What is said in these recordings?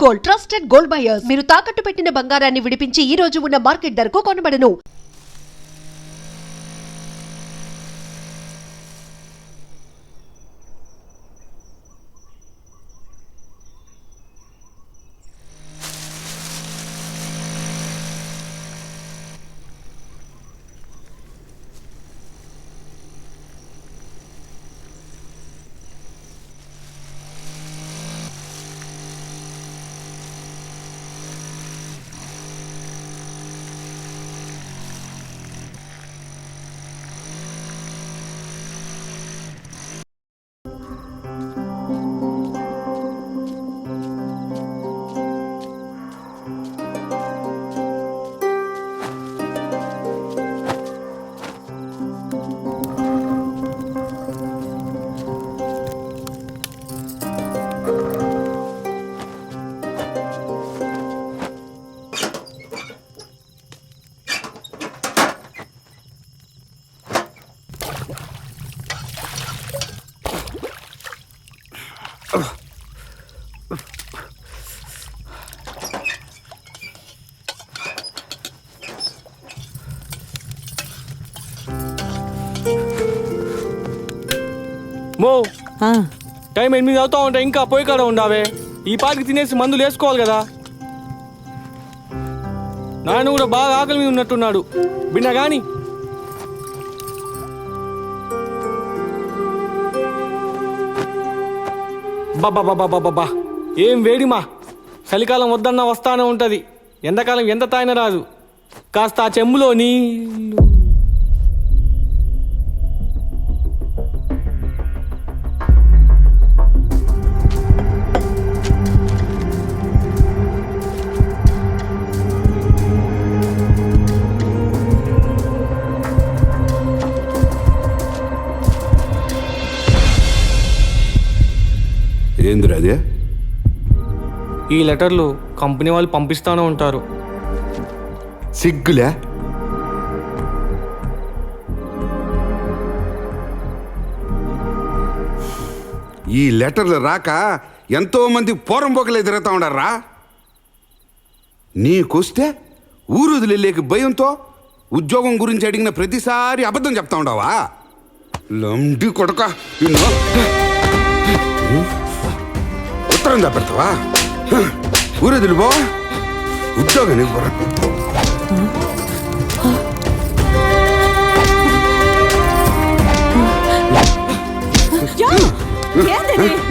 Gold, trusted gold buyers. మీరు తాకట్టు పెట్టిన బంగారాన్ని విడిపించి ఈ రోజు ఉన్న మార్కెట్ ధరకు కొనబడను. మో టైం 8 అవుతా ఉంటా, ఇంకా పోయి కాడ ఉండావే. ఈ పాటికి తినేసి మందులు వేసుకోవాలి కదా. నాయన కూడా బాగా ఆకలి మీద ఉన్నట్టున్నాడు. బిన్నా గాని బాబా ఏం వేడిమా. చలికాలం వద్దన్నా వస్తానే ఉంటది, ఎండాకాలం ఎంత తాయినా రాదు. కాస్త ఆ చెంబులో నీళ్ళు. ఏందిరా అదే? ఈ లెటర్లు కంపెనీ వాళ్ళు పంపిస్తానే ఉంటారు. సిగ్గులే? ఈ లెటర్లు రాక ఎంతో మంది పోరంబోకలు ఎదురుతా ఉండారా. నీకొస్తే ఊరు వదిలేక భయంతో ఉద్యోగం గురించి అడిగిన ప్రతిసారి అబద్ధం చెప్తా ఉండవా? లండి కొడక, ఉత్తరం తప్పెడతావా? ఊరు వదిలిపో, ఉద్యోగాన్ని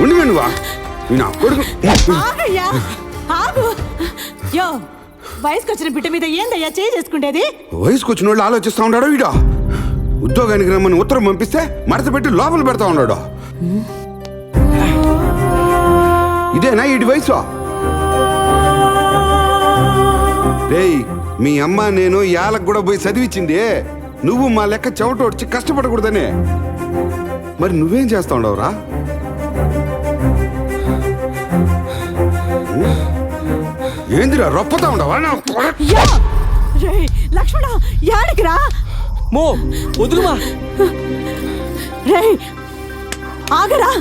ఉండి నువ్వా నా కొడుకు. వయసుకు వచ్చిన బిడ్డ మీద ఏందయ్యా చేయి చేసుకుంటేది? వయసుకు వచ్చిన వాళ్ళు ఆలోచిస్తా ఉన్నాడు వీడా. ఉద్యోగానికి రమ్మని ఉత్తరం పంపిస్తే మడత పెట్టి లోపల పెడతా ఉన్నాడు. ఇదేనా ఇటు వయసు? రేయ్, మీ అమ్మ నేను యాలకు కూడా పోయి చదివించింది నువ్వు మా లెక్క చెవట వచ్చి కష్టపడకూడదనే. మరి నువ్వేం చేస్తా ఉండవురా? ఏందిరా రొప్పతా ఉండవా? లక్ష్మణ యాడికిరా? మో వదులుమా. రే ఆగరా,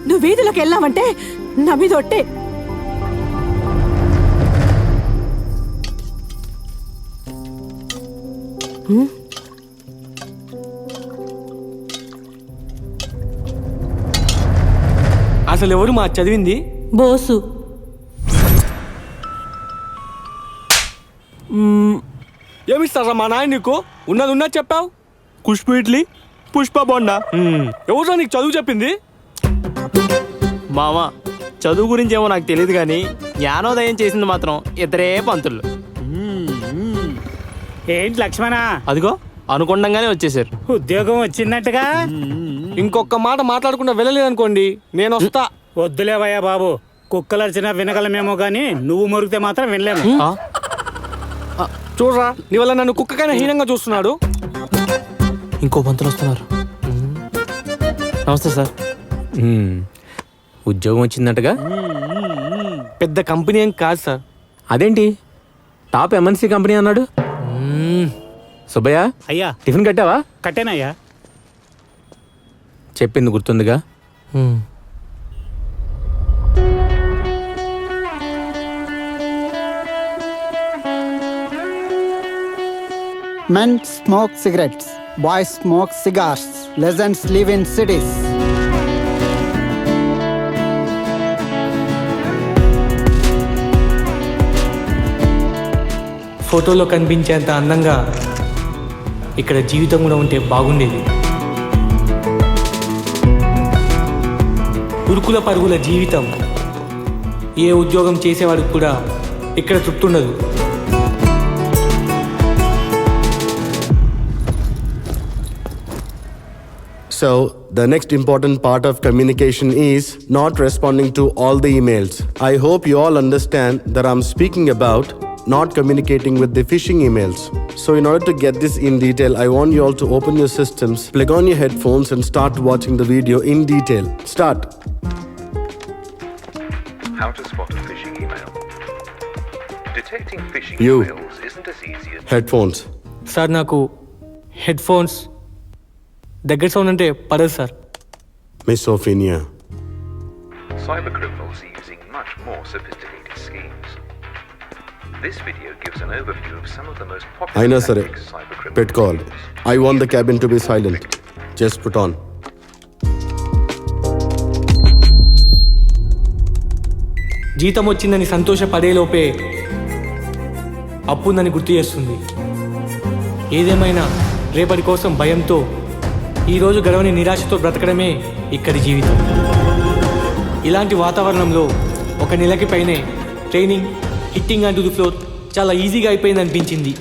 నువ్వు వీధిలోకి వెళ్ళావంటే నా మీద ఒట్టే. అసలు ఎవరు మా చదివింది? బోసు. ఏమిస్తారా మా నాయన నీకు? ఉన్నది ఉన్నది చెప్పావు. కుష్పు ఇడ్లీ, పుష్ప బొండా. ఎవరు నీకు చదువు చెప్పింది? మామ, చదువు గురించి ఏమో నాకు తెలియదు కానీ జ్ఞానోదయం చేసింది మాత్రం ఇద్దరే పంతులు. ఏంటి లక్ష్మణ, అదిగో అనుకుండంగానే వచ్చేసారు. ఉద్యోగం వచ్చిందట్టుగా. ఇంకొక మాట మాట్లాడకుండా వెళ్ళలేదనుకోండి, నేను వస్తా. వద్దులేవయ్యా బాబు, కుక్కలర్చినా వినగలమేమో గాని నువ్వు మురిగితే మాత్రం వినలేము. చూడరా, నీ వల్ల నన్ను కుక్కకైనా హీనంగా చూస్తున్నాడు. ఇంకో పంతులు వస్తున్నారు. నమస్తే సార్. ఉద్యోగం వచ్చిందట్టుగా? పెద్ద కంపెనీ ఏం కాదు సార్. అదేంటి టాప్ ఎంఎన్సీ కంపెనీ అన్నాడు? సుబ్బయ్య, అయ్యా టిఫిన్ కట్టావా? కట్టేనయ్యా. చెప్పింది గుర్తుందిగా? Men smoke cigarettes, boys smoke cigars. Legends live in cities. ఫోటోలో కనిపించేంత అందంగా ఇక్కడ జీవితం కూడా ఉంటే బాగుండేది. ఉరుకుల పరుగుల జీవితం, ఏ ఉద్యోగం చేసేవాడికి కూడా ఇక్కడ తృప్తుండదు. So, the next important part of communication is not responding to all the emails. I hope you all understand that I'm speaking about not communicating with the phishing emails. So, in order to get this in detail, I want you all to open your systems, plug on your headphones, and start watching the video in detail. Start. How to spot a phishing email. Detecting phishing You. emails isn't as easy as Headphones. Sir నాకు head phones దగ్గర sound అంటే పడదు sir. Miss Ophelia. cyber criminals are using much more sophisticated schemes. This video gives an overview of some of the most I popular know, sir. tactics cyber Pet criminals call. use. I want the cabin to be silent. Just put on. జీతం వచ్చిందని సంతోషపడేలోపే అప్పుందని గుర్తు చేస్తుంది. ఏదేమైనా రేపటి కోసం భయంతో, ఈరోజు గడవని నిరాశతో బ్రతకడమే ఇక్కడి జీవితం. ఇలాంటి వాతావరణంలో ఒక నెలకి పైనే training, hitting and to the floor చాలా ఈజీగా అయిపోయింది అనిపించింది.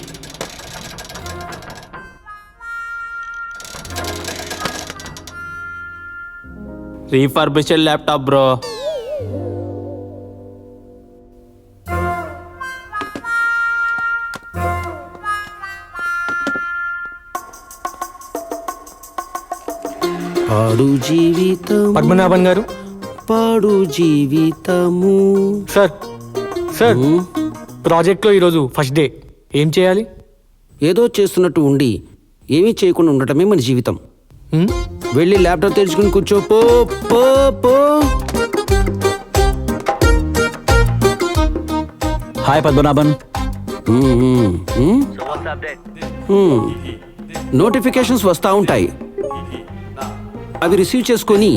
Refurbished laptop bro. పాడు జీవితం పద్మనాభన్ గారు. పాడు జీవితము. సార్ సార్ ప్రాజెక్ట్లో ఈరోజు ఫస్ట్ డే. ఏం చేయాలి? ఏదో చేస్తున్నట్టు ఉండి ఏమీ చేయకుండా ఉండటమే మన జీవితం. వెళ్ళి ల్యాప్టాప్ తెరుచుకుని కూర్చో. పో పో పో. హాయ్ పద్మనాభన్. నోటిఫికేషన్స్ వస్తూ ఉంటాయి, అవి రిసీవ్ చేసుకొని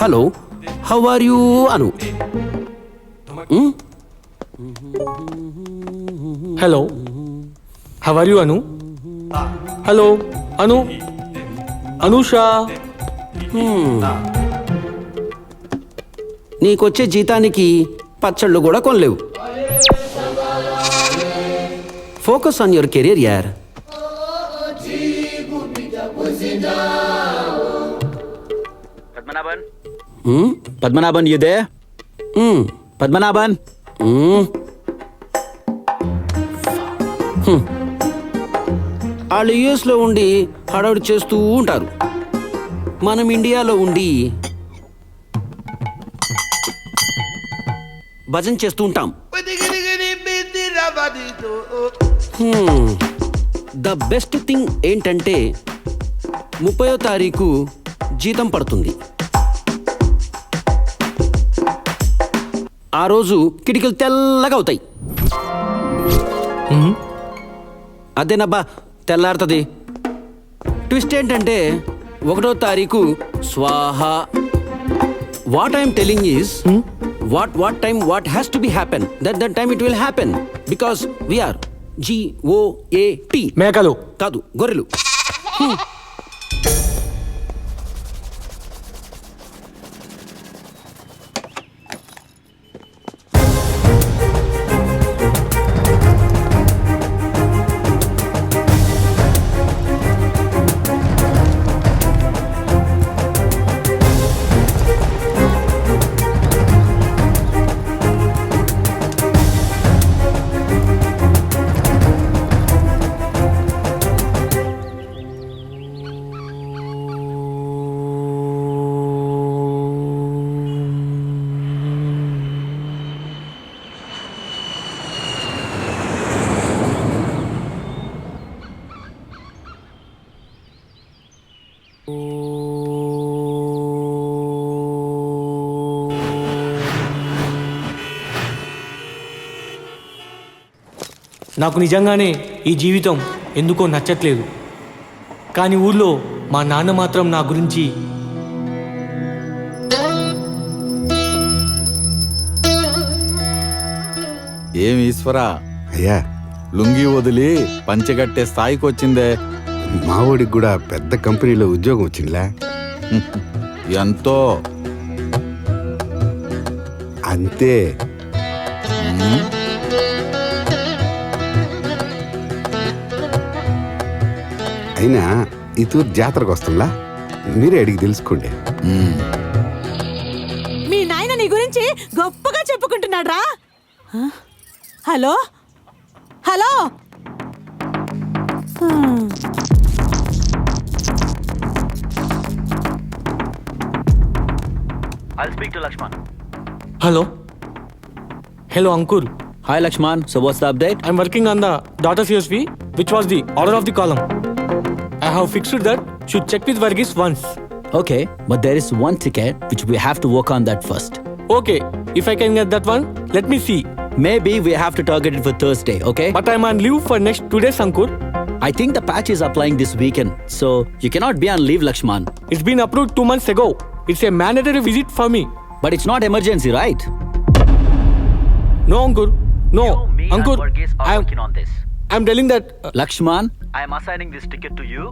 hello how are you Anu. Hello how are you Anu. Hello Anu. Anusha. నీకొచ్చే జీతానికి పచ్చళ్ళు కూడా కొనలేవు. ఫోకస్ ఆన్ యువర్ కెరీర్ యార్. Padmanabhan you there? పద్మనాభన్. వాళ్ళు యుఎస్లో ఉండి హడావుడి చేస్తూ ఉంటారు, మనం ఇండియాలో ఉండి భజన చేస్తూ ఉంటాం. ద బెస్ట్ థింగ్ ఏంటంటే 30వ తారీఖు జీతం పడుతుంది. ఆ రోజు కిటికీలు తెల్లగా అవుతాయి. అదేనబ్బా తెల్లారుతుంది. ట్విస్ట్ ఏంటంటే 1వ తారీఖు స్వాహ. What I'm telling is what time what has to be happen, that time it will happen because we are GOAT. మేకలు కాదు, గొర్రెలు. నాకు నిజంగానే ఈ జీవితం ఎందుకో నచ్చట్లేదు. కానీ ఊళ్ళో మా నాన్న మాత్రం నా గురించి ఏం ఈశ్వరా, అయ్యా లుంగి వదిలి పంచగట్టే స్థాయికి వచ్చిందే. మావోడికి కూడా పెద్ద కంపెనీలో ఉద్యోగం వచ్చిందిలే. ఎంతో అంతే. అయినా ఈ తూరు జాతరకు వస్తుందా, మీరే అడిగి తెలుసుకోండి. మీ నాయన నీ గురించి గొప్పగా చెప్పుకుంటున్నాడు రా. Hello hello. Hello hello uncle. Hi Lakshman, so what's the update? I'm working on the data CSV, which was the order of the column. I have fixed that. Should check with Varghese once. Okay, but there is one ticket which we have to work on that first. Okay, if I can get that one, let me see. Maybe we have to target it for Thursday, okay? But I'm on leave for next 2 days, Ankur. I think the patch is applying this weekend, so you cannot be on leave, Lakshman. It's been approved 2 months ago. It's a mandatory visit for me. But it's not emergency, right? No, Ankur. No, Ankur. I'm telling that. Lakshman, I am assigning this ticket to you.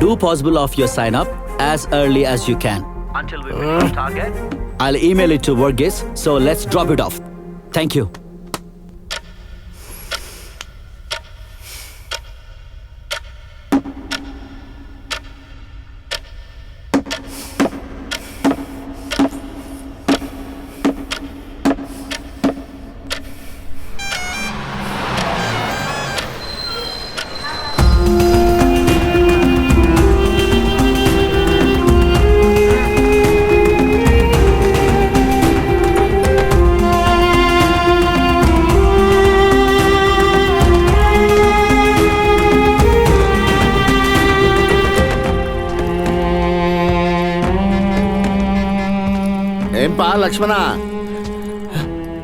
Do possible of your sign up as early as you can. Until we finish the target, I'll email it to Varghese, so let's drop it off. Thank you. ఏం పా లక్ష్మణ,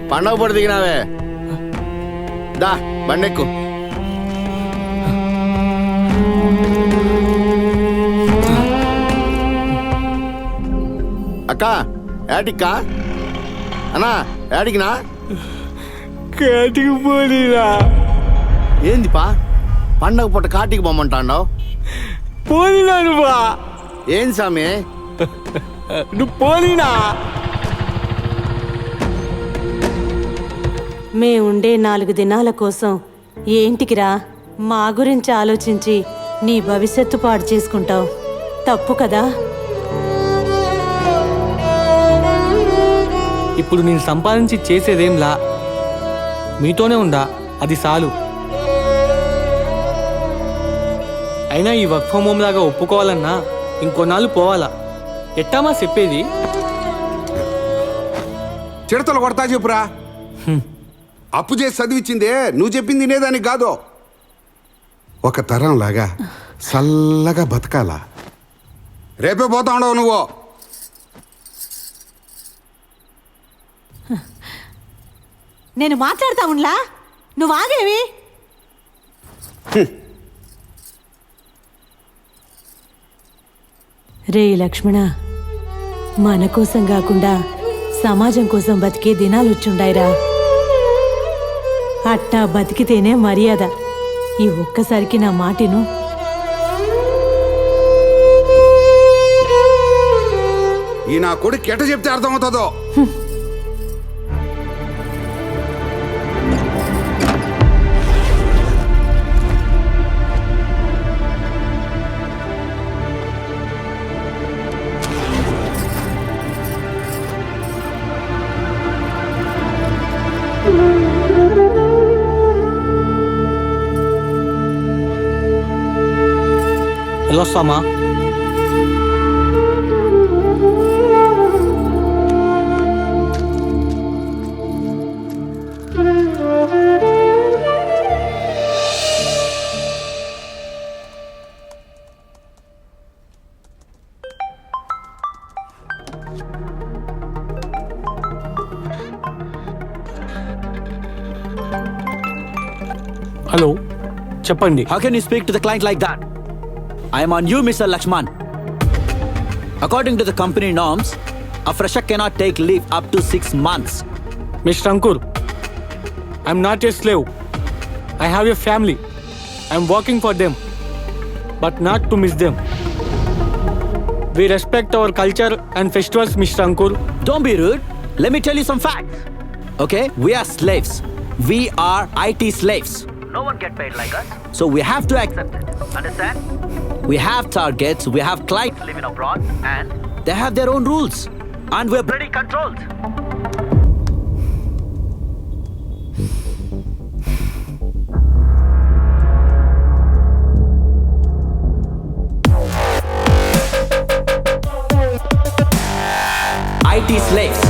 పండగ పొడి దిగినావే, దా బండెక్కు. అక్క ఏటిక్కా అన్నా, ఏటికినా? కాటికి పోనీరా. ఏంది పా పండగ పూట కాటికి పొమ్మంటాండావు? పోనీనా నువ్వా? ఏం సామి నువ్వు పోనీనా? మేముండే 4 దినాల కోసం ఏంటికిరా మా గురించి ఆలోచించి నీ భవిష్యత్తు పాడు చేసుకుంటావు? తప్పు కదా. ఇప్పుడు నేను సంపాదించి చేసేదేంలా, మీతోనే ఉందా, అది చాలు. అయినా ఈ వర్క్ ఫ్రమ్ హోమ్ లాగా ఒప్పుకోవాలన్నా ఇంకొన్నాళ్ళు పోవాలా. ఎట్టామా చెప్పేది? చిడతలు కొడతా చెప్పురా. అప్పు చేసి చదివిచ్చిందే నువ్వు చెప్పింది తినేదానికి కాదు. ఒక తరం లాగా చల్లగా బతకాలా. రేపే పోతా ఉండవు నువ్వు. నేను మాట్లాడతా ఉండ్లా, నువ్వు ఆగేవి. రే లక్ష్మణ, మన కోసం కాకుండా సమాజం కోసం బతికే దినాలు వచ్చుండాయిరా. అట్టా బతికితేనే మర్యాద. ఈ ఒక్కసారికి నా మాటిను. ఈ నా కొడుకు ఎట చెప్తే అర్థమవుతుందో. వెళ్ళొస్తామా? హలో చెప్పండి. How can you speak to the client like that? I am on you, Mr. Lakshman. According to the company norms, a fresher cannot take leave up to 6 months. Mister Ankur, I'm not a slave. I have a family. I'm working for them, but not to miss them. We respect our culture and festivals, Mr. Ankur. Don't be rude. Let me tell you some facts. Okay? We are slaves. We are IT slaves. No one get paid like us. So we have to accept it. Understand? We have targets, we have clients living abroad, and they have their own rules. And we're pretty controlled. IT slaves.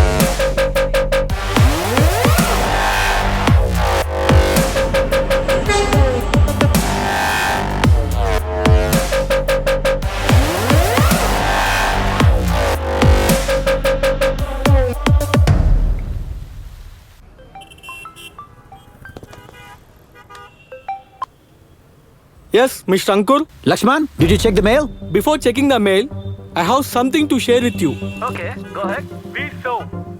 Yes, Mr. Ankur. Lakshman, did you check the mail? Before checking the mail, I have something to share with you. Okay, go ahead. Be so.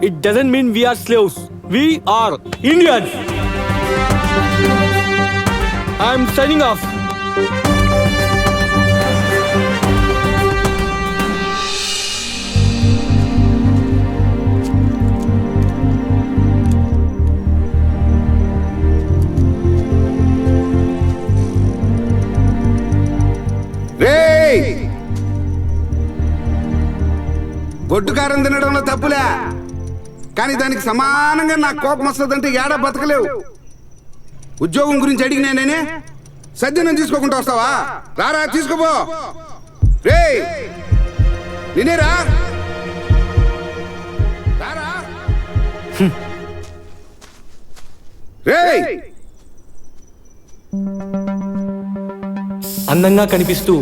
It doesn't mean we are slaves. We are Indians. I am signing off. రేయ్, గొడ్డు కారం తినడంలో తప్పులే, కానీ దానికి సమానంగా నాకు కోపం వస్తుందంటే ఏడా బతకలేవు. ఉద్యోగం గురించి అడిగినేనే సద్యనం తీసుకోకుండా వస్తావా? రారా తీసుకోపో. రేయ్ నేనేరా, రారా. రేయ్ అందంగా కనిపిస్తూ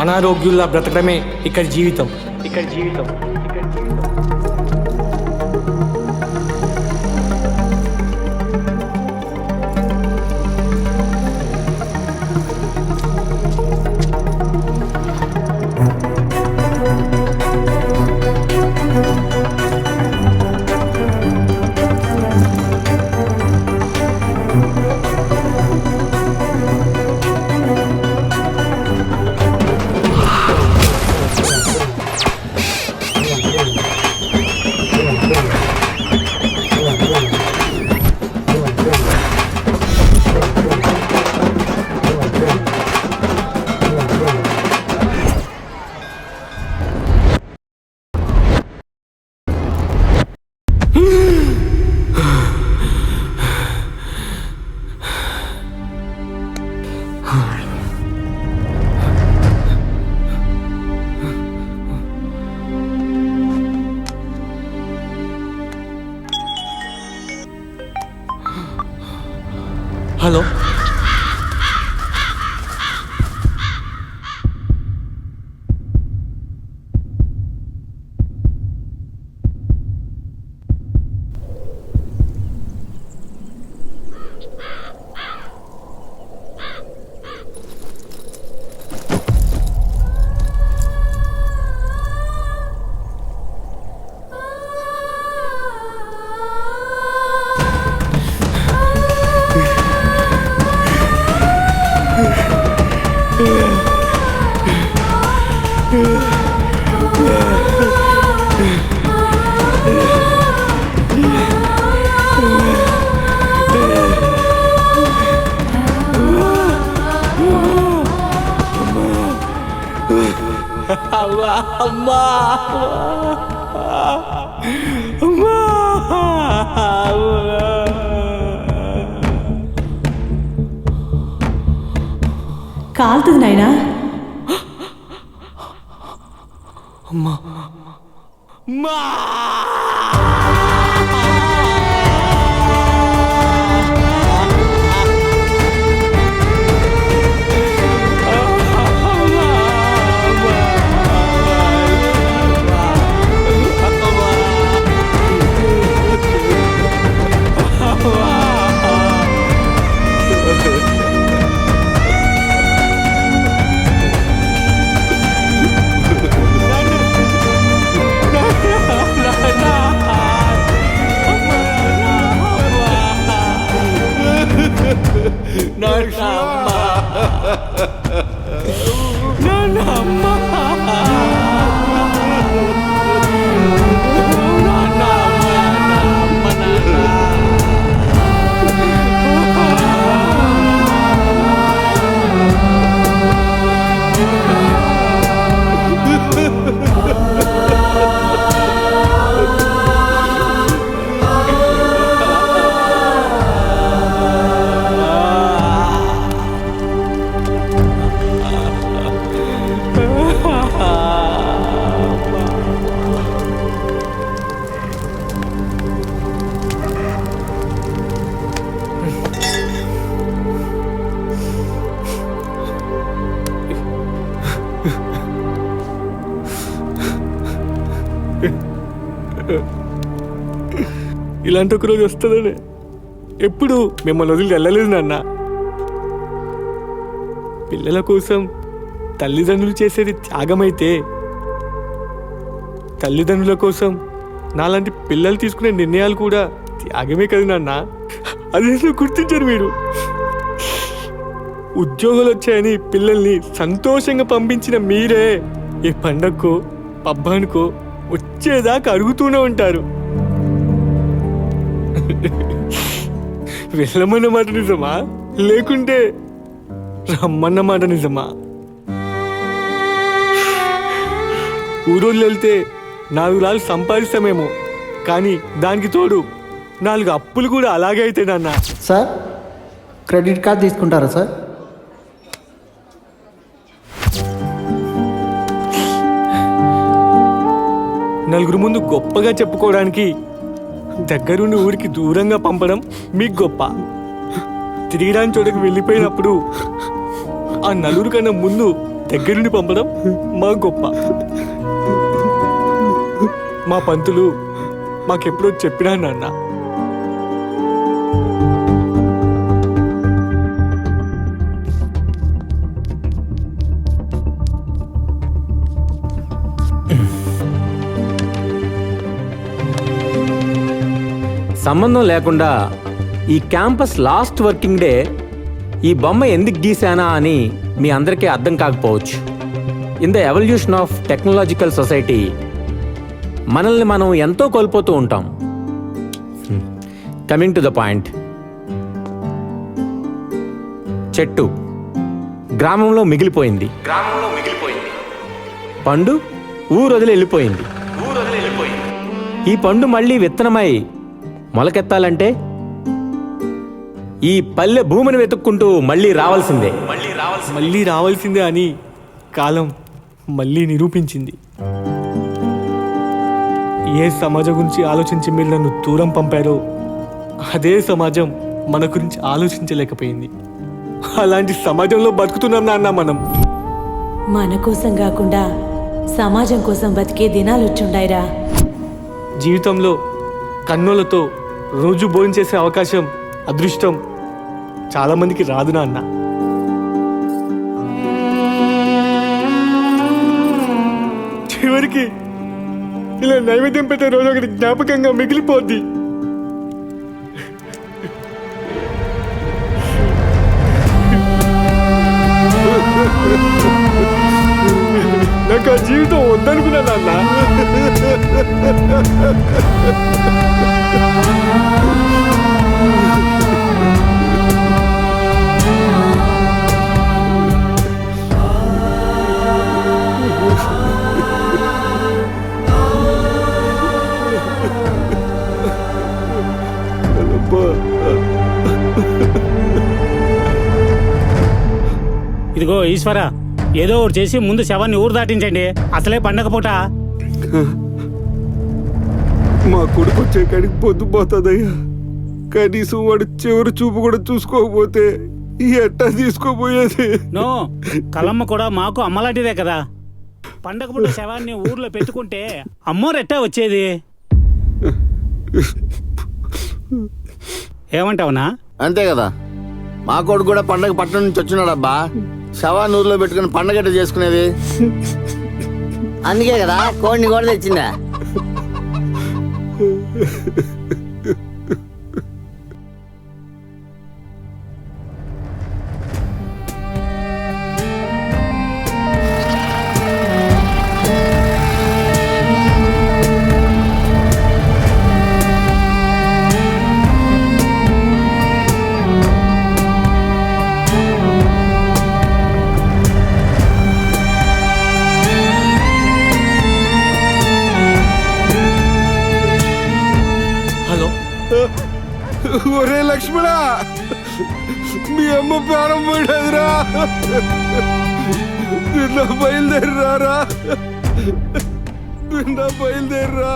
అనారోగ్యుల్లా బ్రతకడమే ఇక్కడ జీవితం. ఇక్కడ జీవితం. ఇక్కడ జీవితం. హలో, కాలుతుంది నాయనా. అమ్మా అమ్మా. Okay. ఇలాంటి ఒక రోజు వస్తుందని ఎప్పుడు మిమ్మల్ని వదిలి వెళ్ళలేదు నాన్న. పిల్లల కోసం తల్లిదండ్రులు చేసేది త్యాగమైతే, తల్లిదండ్రుల కోసం నాలాంటి పిల్లలు తీసుకునే నిర్ణయాలు కూడా త్యాగమే కదా నాన్న. అదేదో గుర్తించారు మీరు. ఉద్యోగాలు వచ్చాయని పిల్లల్ని సంతోషంగా పంపించిన మీరే ఏ పండగకో పబ్బానికో వచ్చేదాకా అడుగుతూనే ఉంటారు. వెళ్ళమన్న మాట నిజమా, లేకుంటే రమ్మన్న మాట నిజమా? ఊరోళ్ళు వెళ్తే 4 రాళ్ళు సంపాదిస్తామేమో, కానీ దానికి తోడు 4 అప్పులు కూడా అలాగే అయితే నాన్న. సార్ క్రెడిట్ కార్డ్ తీసుకుంటారా సార్? నలుగురు ముందు గొప్పగా చెప్పుకోవడానికి దగ్గరుండి ఊరికి దూరంగా పంపడం మీకు గొప్ప. తిరిగిరాని చోటకి వెళ్ళిపోయినప్పుడు ఆ నలుగురు కన్నా ముందు దగ్గరుండి పంపడం మా గొప్ప. మా పంతులు మాకెప్పుడో చెప్పినా నాన్న, సంబంధం లేకుండా ఈ క్యాంపస్ లాస్ట్ వర్కింగ్ డే ఈ బొమ్మ ఎందుకు గీసానా అని మీ అందరికీ అర్థం కాకపోవచ్చు. In the evolution of technological society మనల్ని మనం ఎంతో కోల్పోతూ ఉంటాం. కమింగ్ టు ద పాయింట్, చెట్టు గ్రామంలో మిగిలిపోయింది. పండు ఊరు వదిలి వెళ్ళిపోయింది. ఈ పండు మళ్ళీ విత్తనమై మొలకెత్తాలంటే ఈ పల్లె భూమిని వెతుక్కుంటూ మళ్ళీ రావాల్సిందే అని కాలం మళ్ళీ నిరూపించింది. ఏ సమాజం గురించి ఆలోచించి మీరు నన్ను దూరం పంపారో అదే సమాజం మన గురించి ఆలోచించలేకపోయింది. అలాంటి సమాజంలో బతుకుతున్నాం నాన్న మనం. మన కోసం కాకుండా సమాజం కోసం బతికే దినాలు వచ్చుండాయిరా. జీవితంలో కన్నులతో రోజు భోజనం చేసే అవకాశం, అదృష్టం చాలా మందికి రాదు నాన్న. చివరికి ఇలా నైవేద్యం పెట్టే రోజు ఒకటి జ్ఞాపకంగా మిగిలిపోద్ది. నాకు ఆ జీవితం వద్దనుకున్నా నాన్న. ఇదిగో ఈశ్వర, ఏదో ఒకటి చేసి ముందు శవాన్ని ఊరు దాటించండి. అసలే పండగ పూట. మా కొడుకు వచ్చే కాడికి పొద్దుపోతుందయ్యా. కనీసం వాడు చివరి చూపు కూడా చూసుకోకపోతే ఎట్టా తీసుకోపోయేది? నో, కలమ్మ కూడా మాకు అమ్మలాంటిదే కదా. పండగ పూట శవాన్ని ఊర్లో పెట్టుకుంటే అమ్మోరెట్టా వచ్చేది. ఏమంటావునా? అంతే కదా, మా కొడుకు కూడా పండగ పట్టణం నుంచి వచ్చినాడబ్బా. శవాన్ని ఊర్లో పెట్టుకుని పండగ ఎట్ట చేసుకునేది? అందుకే కదా కోడిని కూడా తెచ్చిందా. ఒరే లక్ష్మణ, మీ అమ్మ ప్రాణం పోయినదిరా. నిన్న బయలుదేరిరారా, నిన్న బయలుదేరిరా.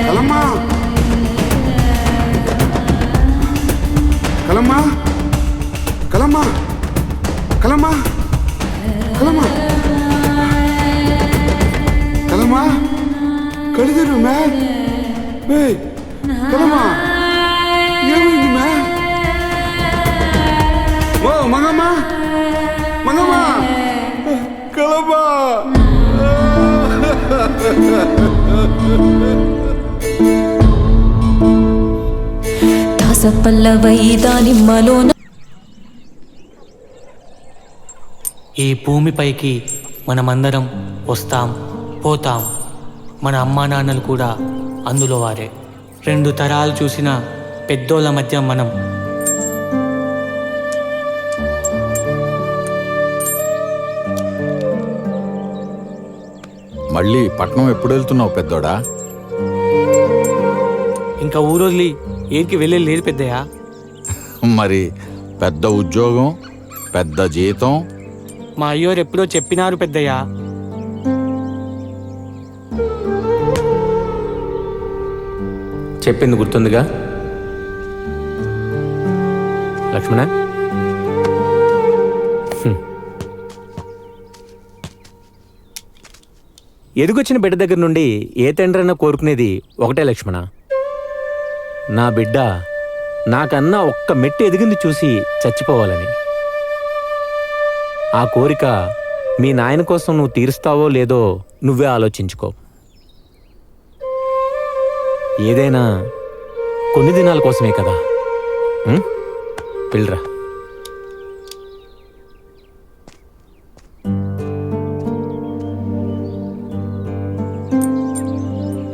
కలమ్మా, కలమ్మా, కలమ్మా, కలమ్మా, కలమ్మా, కలమ్మా, కడిదిరు మే. కలమ్మా, ఏమైంది మే? ఓ మంగమ్మ, మంగమ్మ, కలమ్మా. ఈ భూమిపైకి మనమందరం వస్తాం, పోతాం. మన అమ్మా నాన్నలు కూడా అందులో వారే. 2 తరాలు చూసిన పెద్దోళ్ళ మధ్య మనం. మళ్ళీ పట్నం ఎప్పుడు వెళ్తున్నావు పెద్దోడా? ఇంకా ఊరొదిలి ఏరికి వెళ్ళే లేదు పెద్దయ్యా. మరి పెద్ద ఉద్యోగం, పెద్ద జీతం. మా అయ్యోరు ఎప్పుడో చెప్పినారు పెద్దయ్యా. చెప్పింది గుర్తుందిగా లక్ష్మణ? ఎదుగొచ్చిన బిడ్డ దగ్గర నుండి ఏ తండ్రైనా కోరుకునేది ఒకటే లక్ష్మణ. నా బిడ్డ నాకన్నా ఒక్క మెట్టు ఎదిగింది చూసి చచ్చిపోవాలని. ఆ కోరిక మీ నాయన కోసం నువ్వు తీరుస్తావో లేదో నువ్వే ఆలోచించుకో. ఏదైనా కొన్ని దినాల కోసమే కదా. పిల్లరా.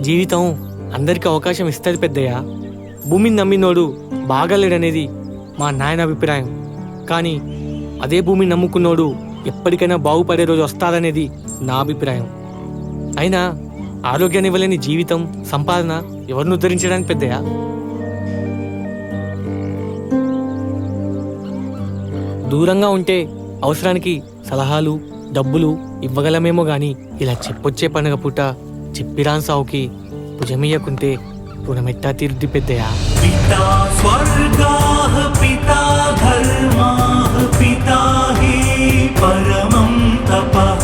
జీవితం అందరికీ అవకాశం ఇస్తుంది పెద్దయ్యా. భూమిని నమ్మినోడు బాగాలేడనేది మా నాయన అభిప్రాయం. కానీ అదే భూమిని నమ్ముకున్నోడు ఎప్పటికైనా బాగుపడే రోజు వస్తాదనేది నా అభిప్రాయం. అయినా ఆరోగ్యాన్ని ఇవ్వలేని జీవితం, సంపాదన ఎవరిని ఉద్ధరించడానికి పెద్దయ్యా? దూరంగా ఉంటే అవసరానికి సలహాలు, డబ్బులు ఇవ్వగలమేమో గాని ఇలా చెప్పొచ్చే పండుగ పూట చెప్పిరాన్ సావుకి భుజమియ్యకుంటే రుణమెట్టా తీరుద్ది పెద్దయ్యా. పితా స్వర్గాః పితా ధర్మాః పితా హి పరమం తపః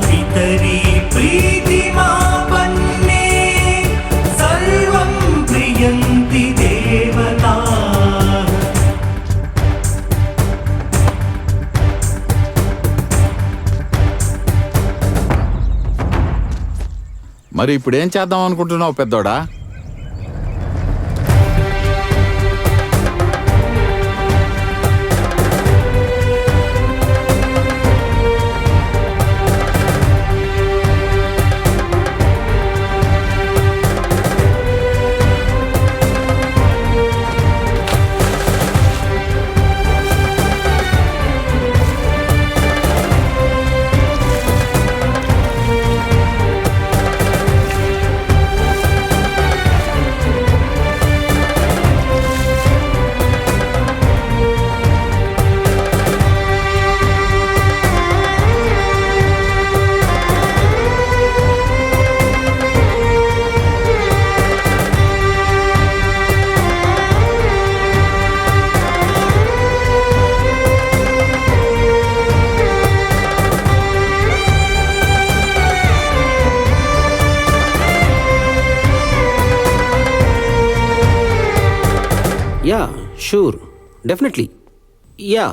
పితరి ప్రీతిమాపన్నే సర్వం ప్రియంతి దేవతాః. మరి ఇప్పుడేం చేద్దాం అనుకుంటున్నావు పెద్దోడా? Yeah sure, definitely. Yeah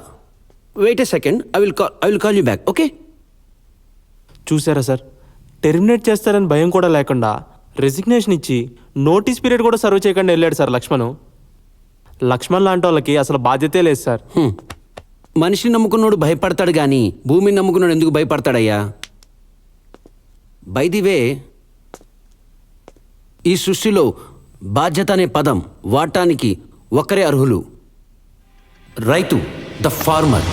wait a second I will call you back okay. చూసారా సార్, టెర్మినేట్ చేస్తారని భయం కూడా లేకుండా రెసిగ్నేషన్ ఇచ్చి నోటీస్ పీరియడ్ కూడా సర్వ్ చేయకుండా వెళ్ళాడు సార్ లక్ష్మణ్ లాంటి వాళ్ళకి అసలు బాధ్యతే లేదు సార్. మనిషిని నమ్ముకున్నోడు భయపడతాడు కానీ భూమిని నమ్ముకున్నాడు ఎందుకు భయపడతాడయ్యా? బై ది వే, ఈ సృష్టిలో బాధ్యత అనే పదం వాడటానికి ఒక్కరే అర్హులు, రైతు, ద ఫార్మర్.